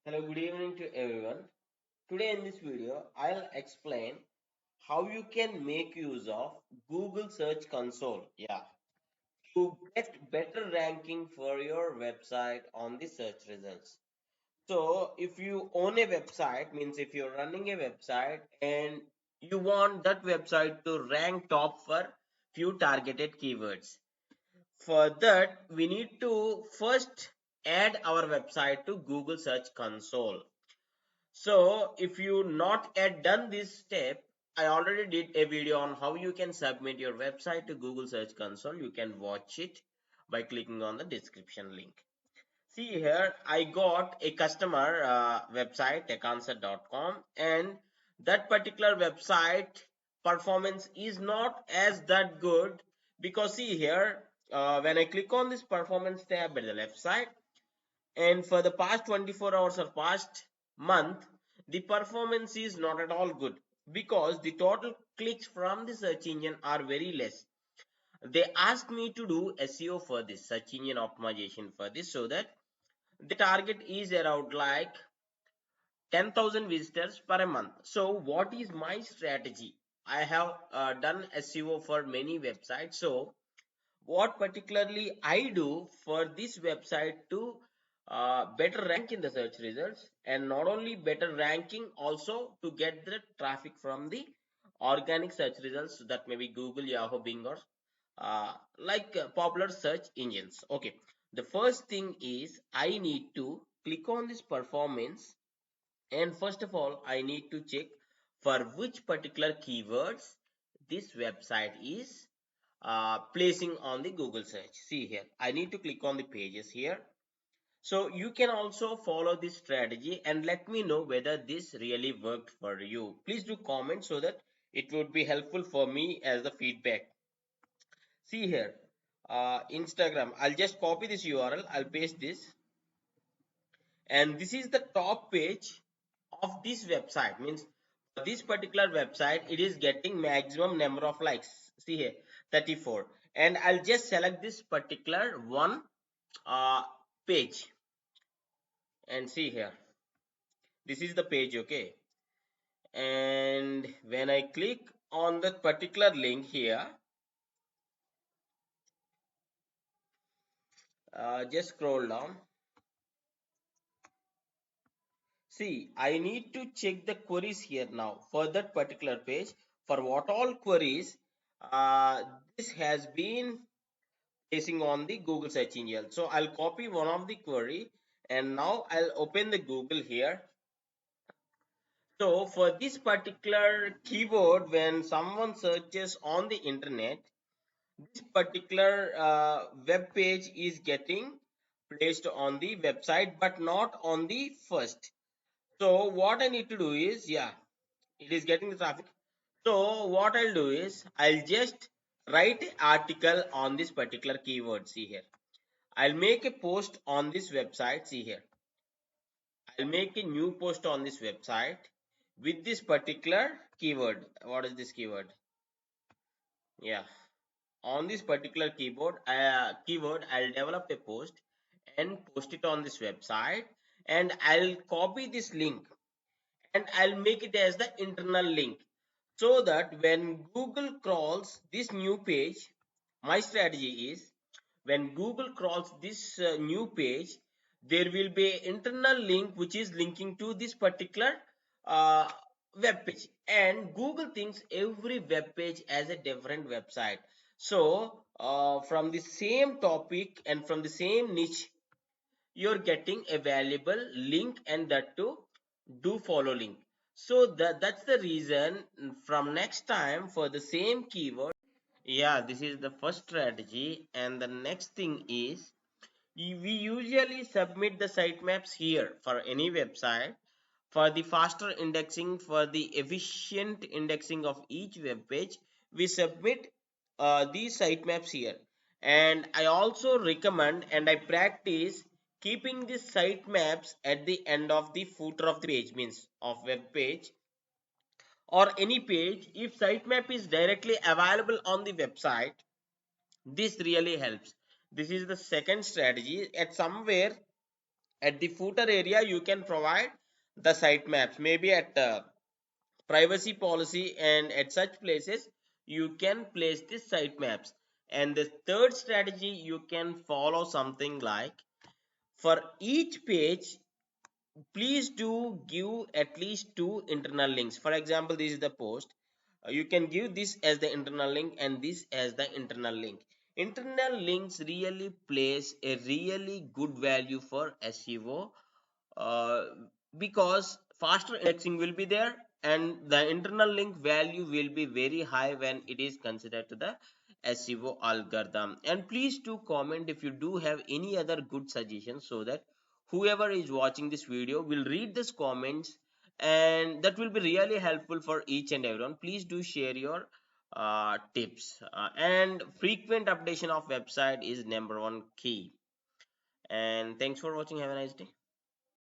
Hello, good evening to everyone. Today in this video, I'll explain how you can make use of Google Search Console. To get better ranking for your website on the search results. So, if you own a website, means if you're running a website and you want that website to rank top for few targeted keywords. For that, we need to first add our website to Google Search Console. So if you not yet done this step, I already did a video on how you can submit your website to Google Search Console. You can watch it by clicking on the description link. See here, I got a customer website, techAnswer.com, and that particular website performance is not as that good because see here, when I click on this performance tab at the left side, and for the past 24 hours or past month, the performance is not at all good because the total clicks from the search engine are very less. They asked me to do SEO for this, search engine optimization for this, so that the target is around like 10,000 visitors per month. So what is my strategy? I have done SEO for many websites. So what particularly I do for this website to better rank in the search results, and not only better ranking, also to get the traffic from the organic search results, that may be Google, Yahoo, Bing, or popular search engines. Okay, the first thing is I need to click on this performance, and first of all I need to check for which particular keywords this website is placing on the Google search. See here, I need to click on the pages here. So you can also follow this strategy and let me know whether this really worked for you. Please do comment so that it would be helpful for me as the feedback. See here, Instagram. I'll just copy this URL. I'll paste this, and this is the top page of this website. Means this particular website, it is getting maximum number of likes. See here, 34, and I'll just select this particular one uh, page, and see here, this is the page. Okay, and when I click on that particular link here, just scroll down. See, I need to check the queries here now for that particular page. For what all queries this has been placing on the Google search engine. So I'll copy one of the query, and now I'll open the Google here. So for this particular keyword, when someone searches on the internet, this particular web page is getting placed on the website, but not on the first. So what I need to do is, it is getting the traffic. So what I'll do is, I'll just write an article on this particular keyword. See here, I'll make a post on this website. See here, I'll make a new post on this website with this particular keyword. What is this keyword? Yeah, on this particular keyword, I'll develop a post and post it on this website, and I'll copy this link and I'll make it as the internal link, so that when Google crawls this new page, my strategy is, when Google crawls this new page, there will be an internal link which is linking to this particular uh, web page, and Google thinks every web page as a different website. So from the same topic and from the same niche, you're getting a valuable link, and that too do follow link. So that's the reason, from next time for the same keyword. This is the first strategy, and the next thing is, we usually submit the sitemaps here for any website for the faster indexing, for the efficient indexing of each web page. We submit these sitemaps here, and I also recommend and I practice keeping the sitemaps at the end of the footer of the page, means of web page or any page. If sitemap is directly available on the website, this really helps. This is the second strategy. At somewhere At the footer area, you can provide the sitemaps, maybe at privacy policy, and at such places you can place the sitemaps. And the third strategy, you can follow something like, for each page, please do give at least two internal links. For example, this is the post. You can give this as the internal link and this as the internal link. Internal links really plays a really good value for SEO, uh, because faster indexing will be there and the internal link value will be very high when it is considered to the SEO algorithm. And please do comment if you do have any other good suggestions, so that whoever is watching this video will read these comments, and that will be really helpful for each and everyone. Please do share your tips, and frequent updation of website is number one key. And thanks for watching. Have a nice day.